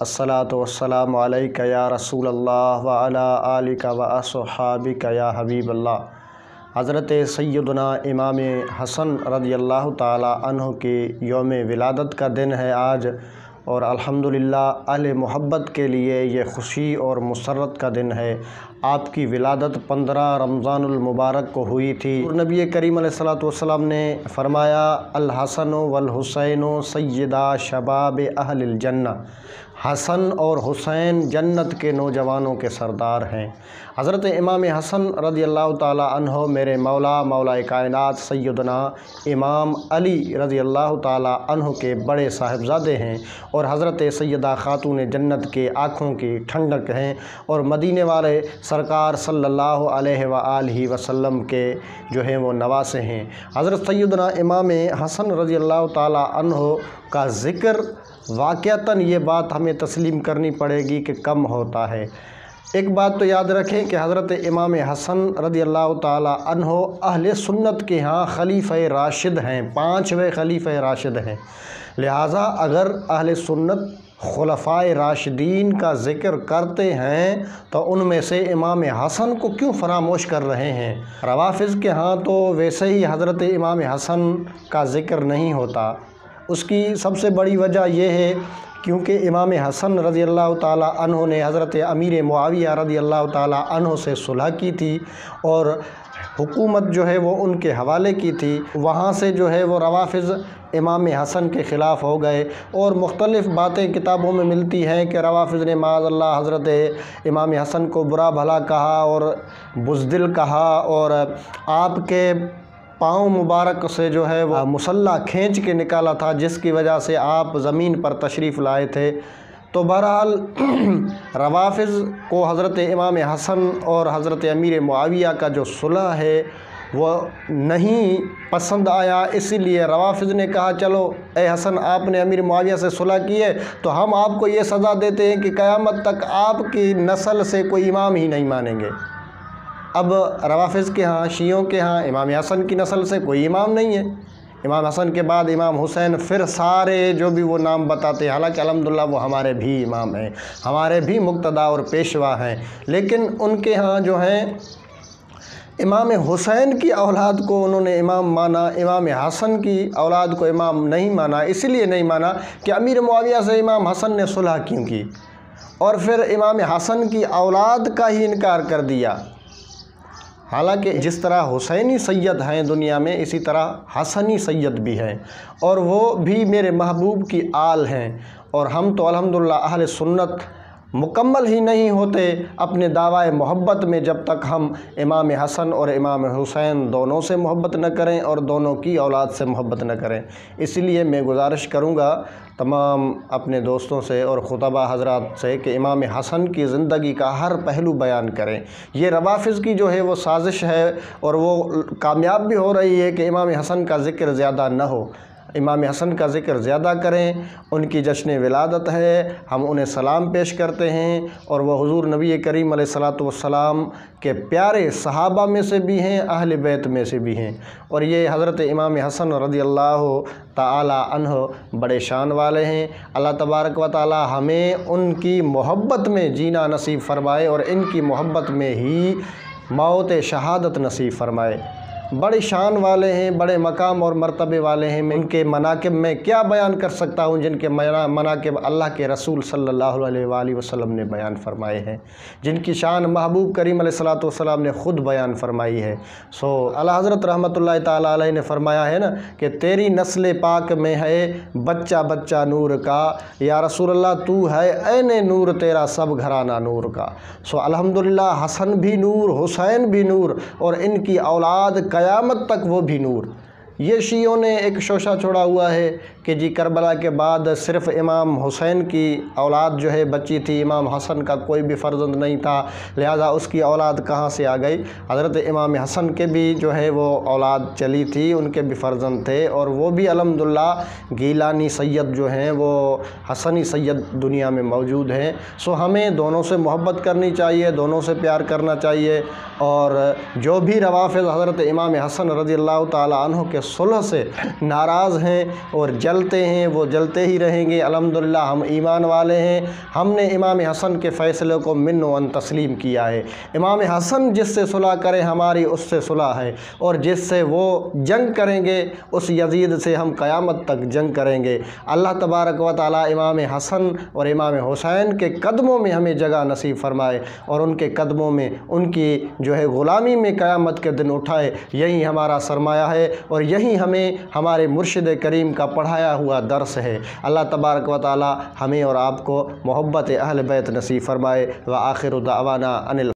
अस्सलातु वस्सलामु अलैका या रसूल अल्लाह व अला आलिका व अस्हाबिका या हबीब अल्लाह। हज़रत सैयदना इमाम हसन रज़ियल्लाहु ताला अन्हु की यौम विलादत का दिन है आज, और अल्हम्दुलिल्लाह अहले मोहब्बत के लिए ये खुशी और मुसर्रत का दिन है। आपकी विलादत 15 रमज़ानुल मुबारक को हुई थी। और नबी करीम अलैहिस्सलातु वस्सलाम ने फरमाया, अल हसन वल हुसैन सय्यदा शबाब अहलिल जन्नह, हसन और हुसैन जन्नत के नौजवानों के सरदार हैं। हज़रत इमाम हसन रज़ियल्लाहु ताला अन्हो मेरे मौला कायनात सैयदना इमाम अली रज़ियल्लाहु ताला अन्हो के बड़े साहिबजादे हैं, और हज़रत सैयदा खातून जन्नत के आँखों की ठंडक हैं, और मदीने वाले सरकार सल्लल्लाहु अलैहि व आलिहि वसल्लम के जो हैं वो नवासे हैं। हज़रत सैयदना इमाम हसन रज़ियल्लाहु ताला अन्हो का ज़िक्र वाक़अतन ये बात हमें तस्लीम करनी पड़ेगी कि कम होता है। एक बात तो याद रखें कि हज़रत इमाम हसन रज़ियल्लाहु ताला अन्हो अहले सुन्नत के यहाँ खलीफ़े राशिद हैं, 5वें खलीफ़े राशिद हैं। लिहाजा अगर अहले सुन्नत खुलफ़ाए राशिदीन का ज़िक्र करते हैं तो उनमें से इमाम हसन को क्यों फरामोश कर रहे हैं। रवाफ़िज़ के यहाँ तो वैसे ही हज़रत इमाम हसन का ज़िक्र नहीं होता। उसकी सबसे बड़ी वजह यह है क्योंकि इमाम हसन रज़ियल्लाहु ताला अन्हो ने हज़रत अमीर मुआविया रज़ियल्लाहु ताला अन्हो से सुलह की थी, और हुकूमत जो है वो उनके हवाले की थी। वहाँ से जो है वो रवाफ़िज़ इमाम हसन के ख़िलाफ़ हो गए, और मुख्तलिफ़ बातें किताबों में मिलती हैं कि रवाफ़िज़ ने माज़अल्लाह हज़रत इमाम हसन को बुरा भला कहा और बुज़दिल कहा, और आपके पाँव मुबारक से जो है वह मुसल्ला खींच के निकाला था, जिसकी वजह से आप ज़मीन पर तशरीफ़ लाए थे। तो बहरहाल रवाफ़िज़ को हज़रत इमाम हसन और हज़रत अमीर मुआविया का जो सुलह है वह नहीं पसंद आया। इसीलिए रवाफ़िज़ ने कहा, चलो ए हसन, आपने अमीर मुआविया से सुलह की है तो हम आपको ये सज़ा देते हैं कि क़यामत तक आपकी नस्ल से कोई इमाम ही नहीं मानेंगे। अब रवाफ़िज़ के यहाँ, शियों के यहाँ इमाम हसन की नस्ल से कोई इमाम नहीं है। इमाम हसन के बाद इमाम हुसैन, फिर सारे जो भी वो नाम बताते हैं, हालांकि अल्हम्दुलिल्लाह वो हमारे भी इमाम हैं, हमारे भी मुक्तदा और पेशवा हैं, लेकिन उनके यहाँ जो हैं इमाम हुसैन की औलाद को उन्होंने इमाम माना, इमाम हसन की औलाद को इमाम नहीं माना। इसलिए नहीं माना कि अमीर मुआविया से इमाम हसन ने सुलह क्यों की, और फिर इमाम हसन की औलाद का ही इनकार कर दिया। हालांकि जिस तरह हुसैनी सैयद हैं दुनिया में, इसी तरह हसनी सैयद भी हैं, और वो भी मेरे महबूब की आल हैं। और हम तो अल्हम्दुलिल्लाह अहले सुन्नत मुकम्मल ही नहीं होते अपने दावाए मोहब्बत में जब तक हम इमाम हसन और इमाम हुसैन दोनों से मोहब्बत न करें और दोनों की औलाद से मोहब्बत न करें। इसलिए मैं गुजारिश करूँगा तमाम अपने दोस्तों से और खुतबा हज़रात से कि इमाम हसन की ज़िंदगी का हर पहलू बयान करें। ये रवाफ़िज़ की जो है वो साजिश है, और वो कामयाब भी हो रही है कि इमाम हसन का ज़िक्र ज़्यादा न हो। इमाम हसन का ज़िक्र ज़्यादा करें। उनकी जश्न विलादत है, हम उन्हें सलाम पेश करते हैं, और वह हुज़ूर नबी करीम अलैहिस्सलातु वस्सलाम के प्यारे सहाबा में से भी हैं, अहले बैत में से भी हैं। और ये हज़रत इमाम हसन रज़ियल्लाहु ताला अन्हो बड़े शान वाले हैं। अल्लाह तबारक व ताला हमें उनकी मोहब्बत में जीना नसीब फ़रमाए, और इनकी मोहब्बत में ही मौत शहादत नसीब फ़रमाए। बड़ी शान वाले हैं, बड़े मकाम और मर्तबे वाले हैं। इनके मनाकिब में क्या बयान कर सकता हूँ, जिनके मनाकिब अल्लाह के रसूल सल्लल्लाहु अलैहि वसल्लम ने बयान फरमाए हैं, जिनकी शान महबूब करीम अलैहिस्सलातु वस्सलाम ने ख़ुद बयान फरमाई है। सो आला हज़रत रहमतुल्लाहि ताला अलैहि ने फरमाया है ना कि तेरी नस्ल पाक में है बच्चा बच्चा नूर का, या रसूलल्लाह तू है ऐने नूर तेरा सब घराना नूर का। सो अल्हम्दुलिल्लाह हसन भी नूर, हुसैन भी नूर, और इनकी औलाद क़यामत तक वो भी नूर। ये शियों ने एक शोशा छोड़ा हुआ है कि जी करबला के बाद सिर्फ़ इमाम हुसैन की औलाद जो है बची थी, इमाम हसन का कोई भी फ़र्जंद नहीं था, लिहाजा उसकी औलाद कहाँ से आ गई। हज़रत इमाम हसन के भी जो है वो औलाद चली थी, उनके भी फ़र्जंद थे, और वो भी अल्हम्दुलिल्लाह गीलानी सैयद जो हैं वो हसनी सैयद दुनिया में मौजूद हैं। सो हमें दोनों से मोहब्बत करनी चाहिए, दोनों से प्यार करना चाहिए, और जो भी रवाफ़िज़ हज़रत इमाम हसन रज़ियल्लाहु ताला अन्हु के सुलह से नाराज़ हैं और जल جلتے ہیں وہ جلتے ہی رہیں گے۔ الحمدللہ ہم ایمان والے ہیں، ہم نے امام حسن کے فیصلے کو من و ان تسلیم کیا ہے۔ امام حسن جس سے صلح کرے ہماری اس سے صلح ہے، اور جس سے وہ جنگ کریں گے اس یزید سے ہم قیامت تک جنگ کریں گے۔ اللہ تبارک و تعالی امام حسن اور امام حسین کے قدموں میں ہمیں جگہ نصیب فرمائے، اور ان کے قدموں میں ان کی غلامی میں قیامت کے دن اٹھائے۔ یہی ہمارا سرمایہ ہے، اور یہی ہمیں ہمارے مرشد کریم کا پڑھایا ہوا درس ہے۔ اللہ تبارک و تعالی ہمیں اور آپ کو محبت اہل بیت نصیب فرمائے۔ وآخر دعوانا ان